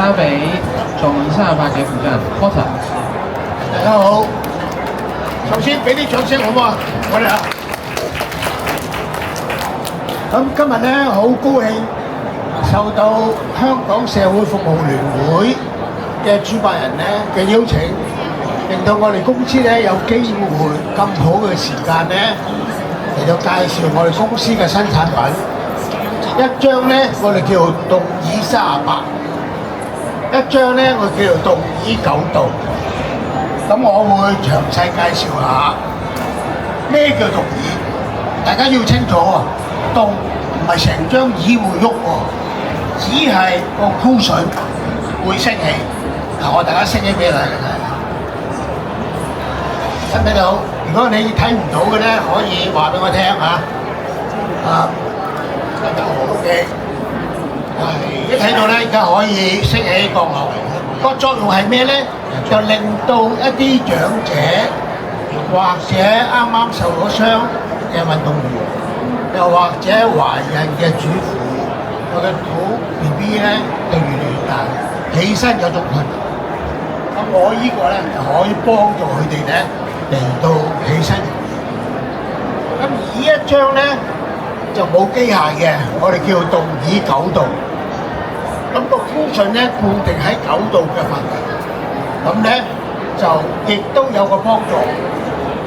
交俾仲238嘅負責人 Potter。大家好，首先俾啲掌聲好唔好啊？我哋啊，咁今日咧好高興受到香港社會服務聯會嘅主辦人咧嘅邀請，令到我哋公司咧有機會咁好嘅時間咧嚟到介紹我哋公司嘅新產品。一張咧我哋叫做動椅38，一張咧我叫做動椅9度。咁我會詳細介紹下咩叫動椅，大家要清楚啊！動唔係成張椅會喐喎，只係個 cushion 會升起。嗱，我大家升起俾你睇睇，睇唔睇到？如果你睇唔到嘅咧，可以話俾我聽嚇。OK， 一睇到咧，而家可以升起降落嚟。個作用係咩咧？就令到一啲長者或者啱啱受咗傷嘅運動員，又或者懷孕嘅主婦，佢嘅肚 BB 咧就越嚟越大，起身有種困難。咁我呢個咧就可以幫助佢哋咧嚟到起身。咁而呢一張咧就冇機械嘅，我哋叫動椅9度。咁個 cushion 咧固定喺9度嘅範圍。咁咧就亦都有個幫助，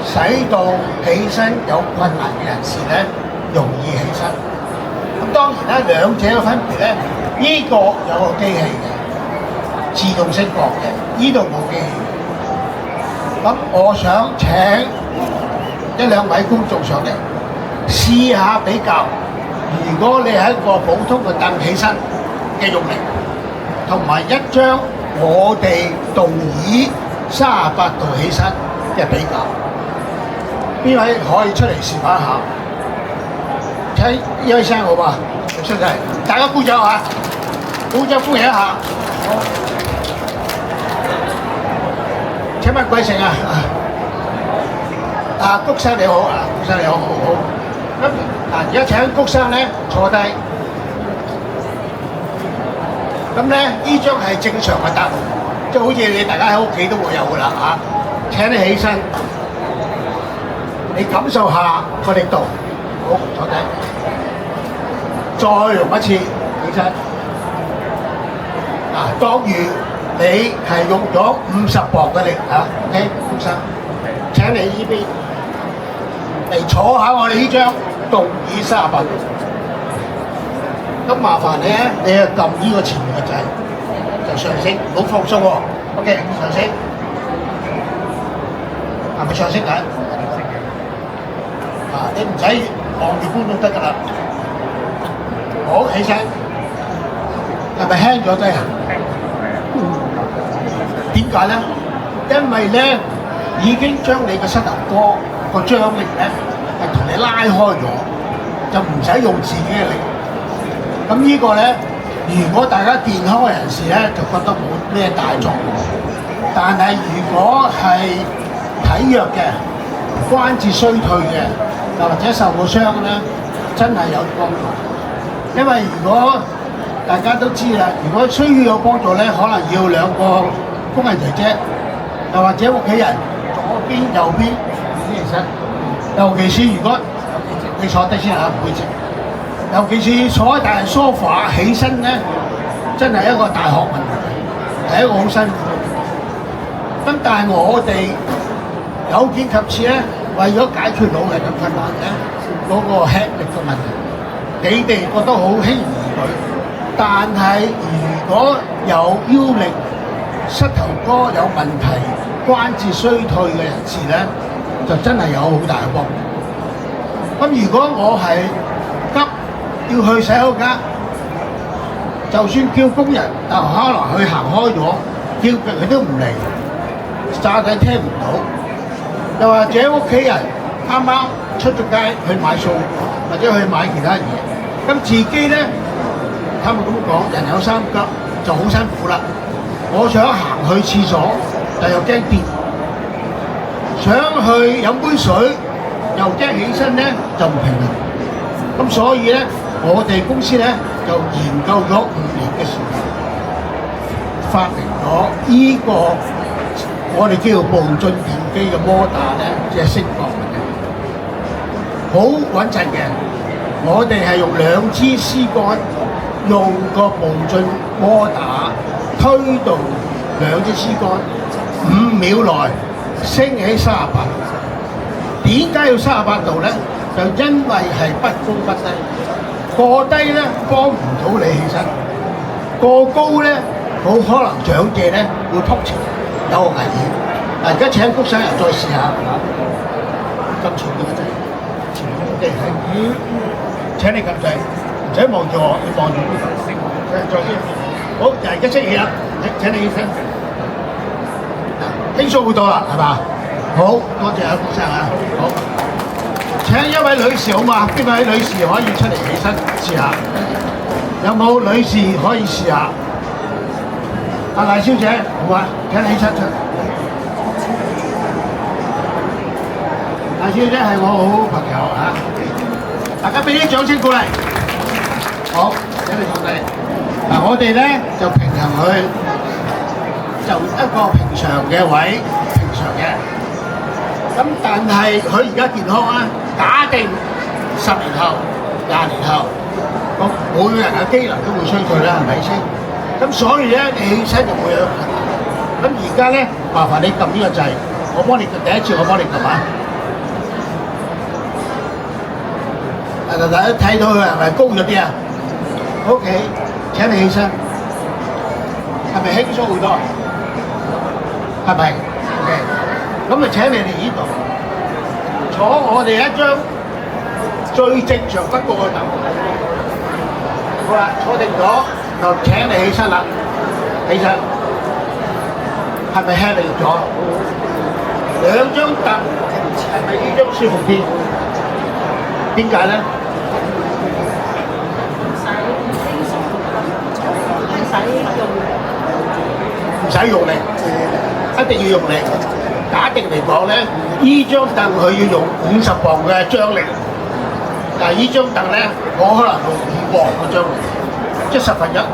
使到起身有困難嘅人士咧容易起身。咁當然啦，兩者嘅分別咧，呢個有個機器嘅，自動升降嘅，呢度冇機器。咁我想請1-2位觀眾上嚟試下比較，如果你係一個普通嘅凳起身嘅用力，同埋一張我哋動椅38度起身嘅比較，邊位可以出嚟示範一下？請呢位聲好嘛？出嚟，大家鼓掌下，鼓掌歡迎一下。好，請問貴姓啊？谷生你好，谷生你好，好。咁嗱，而家請谷生咧坐低。咁咧，呢張係正常嘅凳，即係好似你大家喺屋企都會有㗎啦嚇。請你起身，你感受下個力度，好，坐低，再用一次起身。嗱，當如你係用咗50磅嘅力嚇，OK， 谷生，請你呢邊嚟坐下我哋呢張動椅38度。咁麻煩你咧，你就撳呢個前面嘅掣，就上升，唔好放鬆喎。OK， 上升，係咪上升緊？你唔使望住觀眾得㗎啦。好，起身，係咪輕咗啲啊？點解咧？因為咧已經將你嘅膝頭哥個張力咧係同你拉開咗，就唔使用自己嘅力。咁呢個咧，如果大家健康嘅人士咧，就覺得冇咩大作用。但係如果係體弱嘅、關節衰退嘅，又或者受過傷咧，真係有幫助。因為如果大家都知啦，如果需要有幫助咧，可能要2個工人姐姐，又或者屋企人左邊、右邊起身。尤其是如果你坐低先嚇，唔會靜。尤其是坐喺大人梳化起身咧，真係一個大學問題，係一個好辛苦。咁但係我哋有見及此咧，為咗解決老人嘅困難咧，嗰個吃力嘅問題，你哋覺得好輕而易舉。但係如果有腰力、膝頭哥有問題、關節衰退嘅人士咧，就真係有好大嘅幫助。咁如果我係急要去洗手間，就算叫工人，但可能佢行開咗，叫佢都唔嚟，詐諦聽唔到。又或者屋企人啱啱出咗街去買餸，或者去買其他嘢，咁自己咧，他們咁講，人有三急就好辛苦啦。我想行去廁所，但又驚跌；想去飲杯水，又驚起身咧就唔平衡。咁所以咧，我哋公司咧就研究咗5年嘅時間，發明咗依個我哋叫做步進電機嘅摩打咧，即係升降嘅，好穩陣嘅。我哋係用2支絲桿，用個步進摩打推動2支絲桿，5秒內升起38度。點解要38度咧？就因為係不高不低，過低咧幫唔到你起身，過高咧好可能長者咧會仆前，有個危險。嗱，而家請高生人再試下，咁重嘅掣，前係請你撳掣，唔使望住我，你望住呢個升，再先。好，就而家出現啦，請你起身，輕鬆好多啦，係嘛？好多謝阿高生啊，好。請一位女士好嘛？邊位女士可以出嚟起身試下？有冇女士可以試下？阿賴小姐，好嘛？請你起身出。賴小姐係我好朋友啊！大家俾啲掌聲鼓勵。好，請你坐低。嗱，我哋咧就平衡佢，就一個平常嘅位，平常嘅。咁但係佢而家健康啊！假定10年後、20年後，咁每個人嘅機能都會衰退啦，係咪先？咁所以咧，你起身就會有困難。咁而家咧，麻煩你撳呢個掣，我幫你第一次我幫你撳啊！大家睇到佢係咪高咗啲啊 ？OK， 請你起身，係咪輕鬆好多？係咪 ？OK， 咁就請你嚟呢度。坐我哋一張最正常不過嘅凳，好啦，坐定咗就請你起身啦，起身，係咪輕力咗？2張凳係咪呢張舒服啲？點解咧？唔使用力，一定要用力。假定嚟講咧，依張凳佢要用50磅嘅張力，但係依張凳咧，我可能用5磅嘅張力，即係1/10。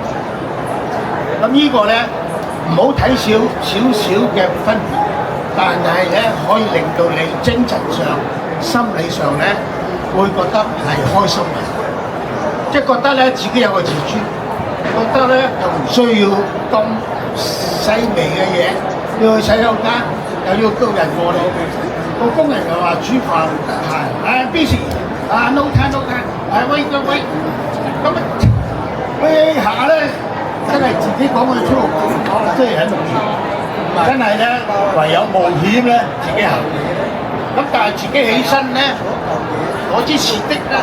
咁呢個咧唔好睇少嘅分別，但係咧可以令到你精神上、心理上咧會覺得係開心嘅，即係覺得咧自己有個自尊，覺得咧就唔需要咁細微嘅嘢，要去洗手間。又要高人過嚟，個工人又話煮飯係busy no time， wait， 咁呢下咧真係自己講句粗口，真係喺度真係咧唯有冒險咧自己行，咁但係自己起身咧，我支持的咧。